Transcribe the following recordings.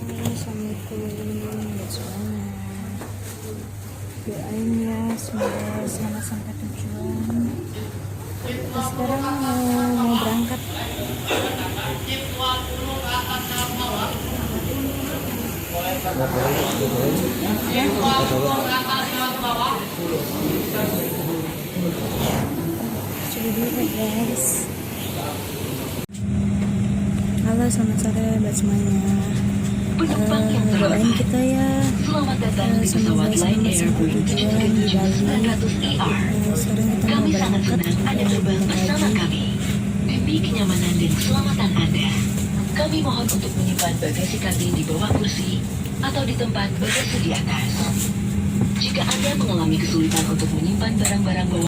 Assalamualaikum buat semuanya. Doain ya semoga selamat sampai tujuan. Kita sekarang mau berangkat. Coba dulu guys. Halo, selamat sore buat semuanya. Doain kita ya. Selamat datang di pesawat Lion Air tujuan di Bali. Sekarang kita mau Kami sangat berangkat senang Anda terbang bersama kami. Demi kenyamanan dan keselamatan Anda, kami mohon untuk menyimpan bagasi kabin di bawah kursi atau di tempat bagasi di atas. Jika Anda mengalami kesulitan untuk menyimpan barang-barang bawah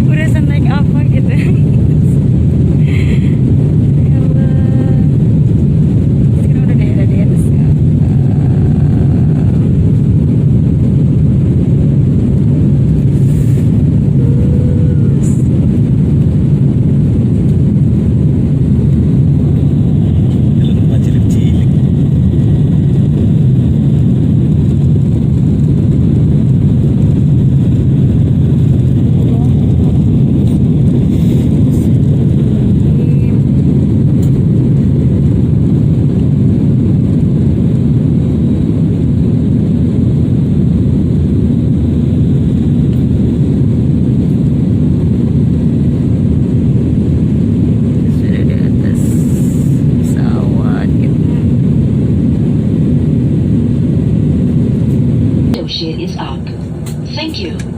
berasa naik apa gitu. Ya Allah. Sekarang udah di atas. Shit is up. Thank you.